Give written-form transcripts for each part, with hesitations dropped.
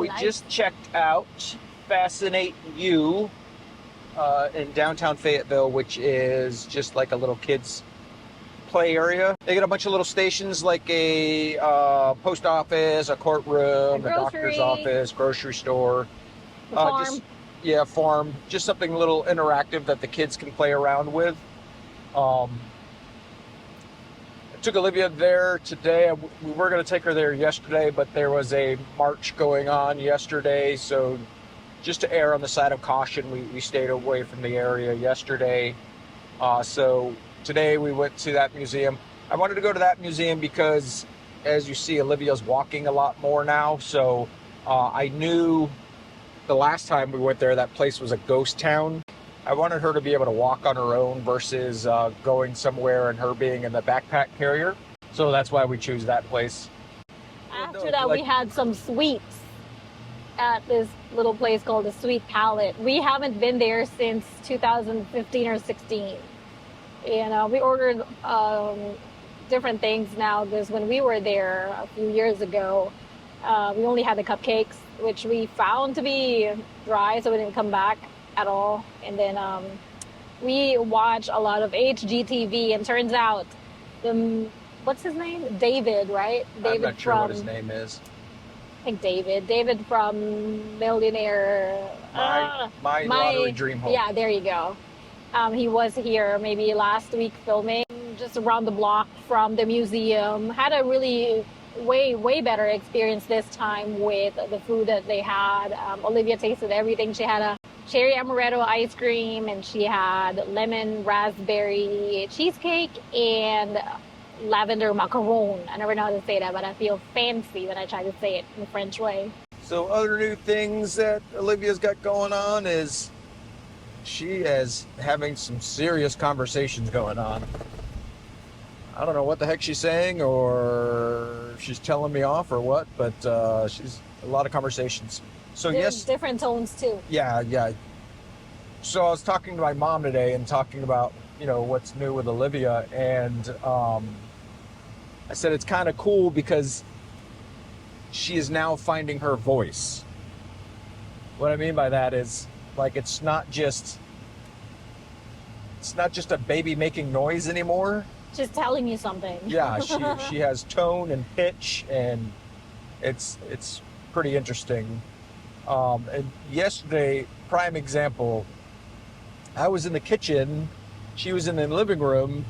nice. just checked out Fascinate You in downtown Fayetteville, which is just like a little kids play area. They got a bunch of little stations like a post office, a courtroom, a doctor's office, grocery store. Farm. Farm. Just something a little interactive that the kids can play around with. I took Olivia there today. We were going to take her there yesterday, but there was a march going on yesterday, so just to err on the side of caution, we stayed away from the area yesterday. So today we went to that museum. I wanted to go to that museum because, as you see, Olivia's walking a lot more now. So I knew the last time we went there, that place was a ghost town. I wanted her to be able to walk on her own versus going somewhere and her being in the backpack carrier. So that's why we choose that place. After that, we had some sweets at this little place called the Sweet Palette. We haven't been there since 2015 or 16. And we ordered different things now, because when we were there a few years ago, we only had the cupcakes, which we found to be dry, so we didn't come back at all. And then we watch a lot of HGTV, and turns out what's his name? David, right? David. I'm not sure what his name is. I think David from Millionaire. My Lottery Dream Home. Yeah, there you go. He was here maybe last week filming, just around the block from the museum. Had a really way better experience this time with the food that they had. Olivia tasted everything. She had a cherry amaretto ice cream, and she had lemon raspberry cheesecake and lavender macaron. I never know how to say that, but I feel fancy when I try to say it in the French way. So other new things that Olivia's got going on is she is having some serious conversations going on. I don't know what the heck she's saying, or she's telling me off or what, but she's a lot of conversations. So There's different tones too. Yeah. So I was talking to my mom today and talking about, what's new with Olivia, and I said it's kind of cool because she is now finding her voice. What I mean by that is, like, it's not just a baby making noise anymore. Just telling you something. Yeah, she has tone and pitch, and it's pretty interesting. And yesterday, prime example, I was in the kitchen, she was in the living room,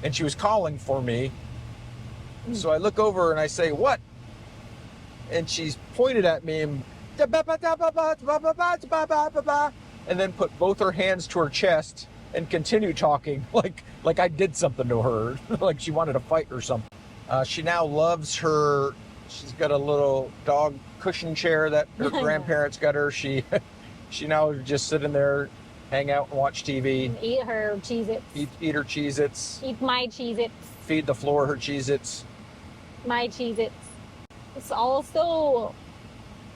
and she was calling for me. So I look over and I say, "What?" And she's pointed at me and then put both her hands to her chest and continued talking like I did something to her, like she wanted to fight or something. She now loves her. She's got a little dog cushion chair that her grandparents got her. She now just sit in there, hang out and watch TV. And eat her Cheez-Its. Eat her Cheez-Its. Eat my Cheez-Its. Feed the floor her Cheez-Its. My Cheez-Its. It's also,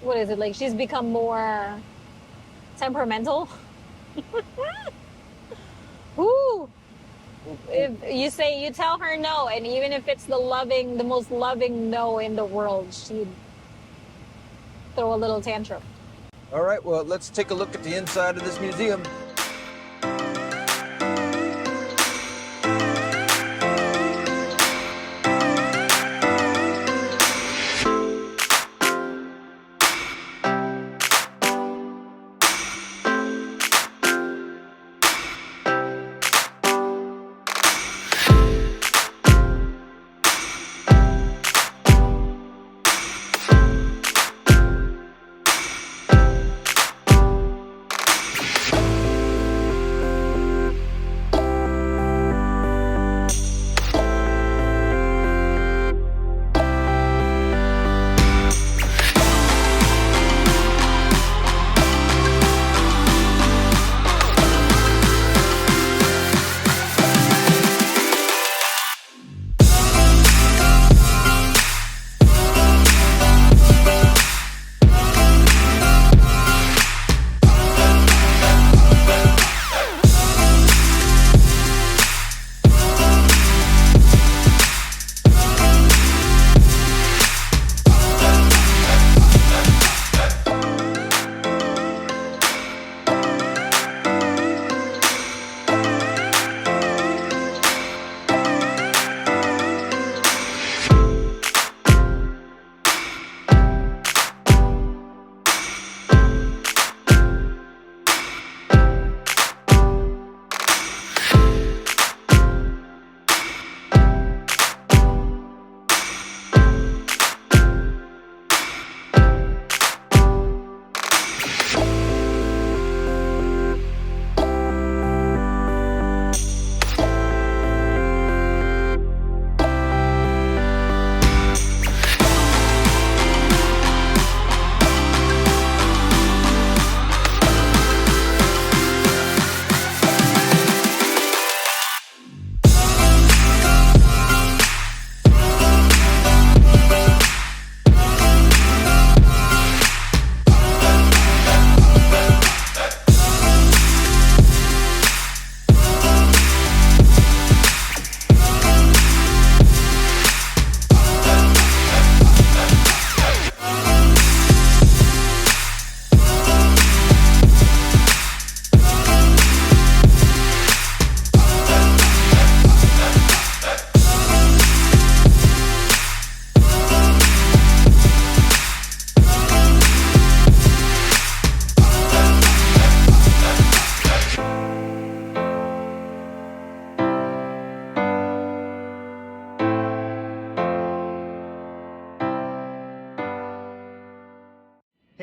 what is it, like she's become more temperamental? Woo! If you tell her no, and even if it's the most loving no in the world, she'd throw a little tantrum. All right, well, let's take a look at the inside of this museum.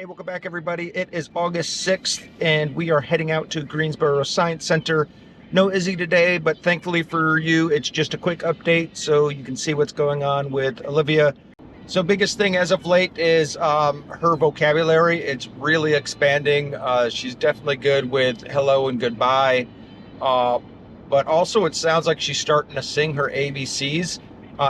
Hey, welcome back, everybody. It is August 6th, and we are heading out to Greensboro Science Center. No Izzy today, but thankfully for you, it's just a quick update so you can see what's going on with Olivia. So biggest thing as of late is her vocabulary. It's really expanding. She's definitely good with hello and goodbye. But also it sounds like she's starting to sing her ABCs.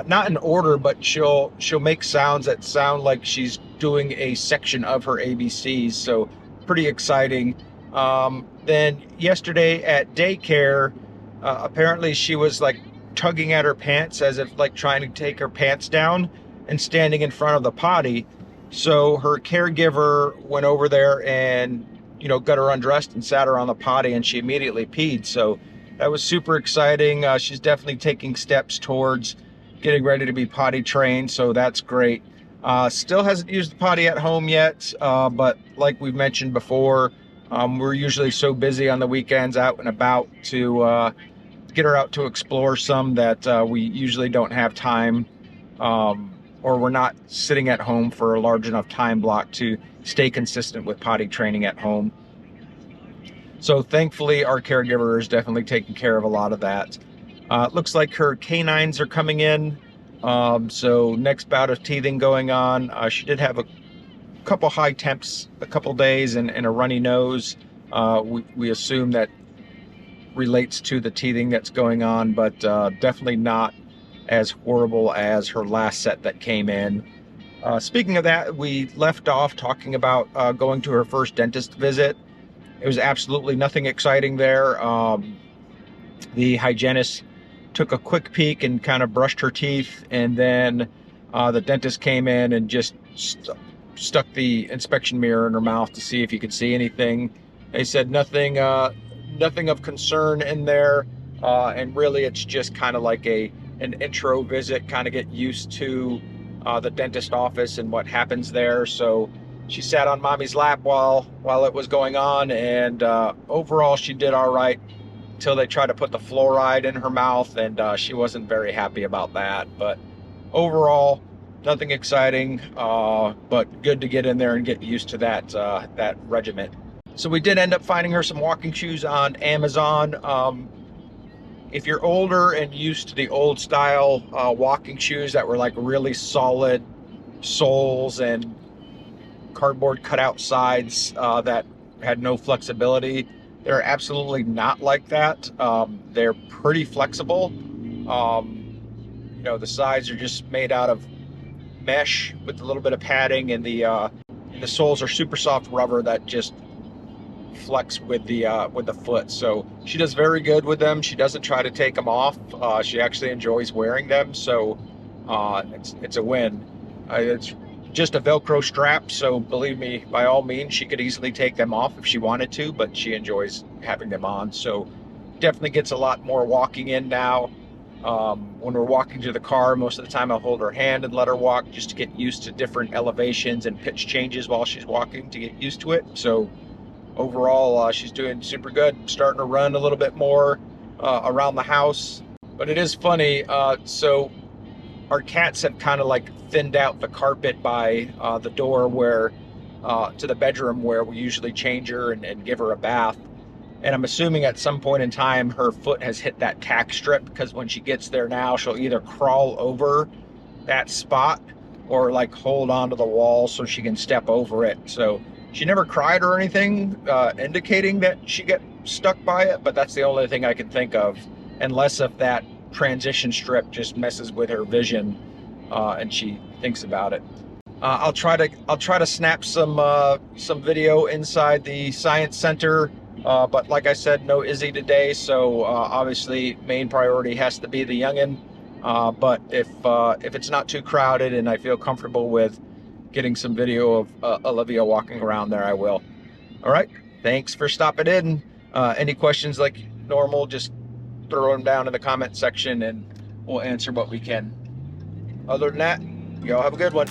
Not in order, but she'll make sounds that sound like she's doing a section of her ABCs, so pretty exciting. Then yesterday at daycare, apparently she was like tugging at her pants as if like trying to take her pants down and standing in front of the potty. So her caregiver went over there and, you know, got her undressed and sat her on the potty, and she immediately peed. So that was super exciting. She's definitely taking steps towards getting ready to be potty trained, so that's great. Still hasn't used the potty at home yet, but like we've mentioned before, we're usually so busy on the weekends out and about to get her out to explore some that we usually don't have time, or we're not sitting at home for a large enough time block to stay consistent with potty training at home. So thankfully our caregiver is definitely taking care of a lot of that. Looks like her canines are coming in. So next bout of teething going on. She did have a couple high temps a couple days and a runny nose. We assume that relates to the teething that's going on, but definitely not as horrible as her last set that came in. Speaking of that, we left off talking about going to her first dentist visit. It was absolutely nothing exciting there. The hygienist took a quick peek and kind of brushed her teeth, and then the dentist came in and just stuck the inspection mirror in her mouth to see if he could see anything. They said nothing of concern in there, and really it's just kind of like an intro visit, kind of get used to the dentist office and what happens there. So she sat on mommy's lap while it was going on, and overall she did all right until they tried to put the fluoride in her mouth, and she wasn't very happy about that. But overall, nothing exciting, but good to get in there and get used to that regiment. So we did end up finding her some walking shoes on Amazon. If you're older and used to the old style walking shoes that were like really solid soles and cardboard cutout sides that had no flexibility, they're absolutely not like that. They're pretty flexible. You know, the sides are just made out of mesh with a little bit of padding, and the soles are super soft rubber that just flex with the foot. So she does very good with them. She doesn't try to take them off. She actually enjoys wearing them. So it's a win. It's just a Velcro strap, so believe me, by all means, she could easily take them off if she wanted to, but she enjoys having them on. So definitely gets a lot more walking in now. When we're walking to the car, most of the time I'll hold her hand and let her walk just to get used to different elevations and pitch changes while she's walking to get used to it. So overall, she's doing super good. Starting to run a little bit more around the house. But it is funny, so our cats have kind of like thinned out the carpet by the door where to the bedroom where we usually change her and give her a bath. And I'm assuming at some point in time her foot has hit that tack strip, because when she gets there now, she'll either crawl over that spot or like hold onto the wall so she can step over it. So she never cried or anything indicating that she got stuck by it, but that's the only thing I can think of, unless if that transition strip just messes with her vision and she thinks about it. I'll try to snap some video inside the science center, but like I said, no Izzy today, so obviously main priority has to be the youngin. But if it's not too crowded and I feel comfortable with getting some video of Olivia walking around there, I will. All right, thanks for stopping in. Any questions like normal, just throw them down in the comment section and we'll answer what we can. Other than that, y'all have a good one.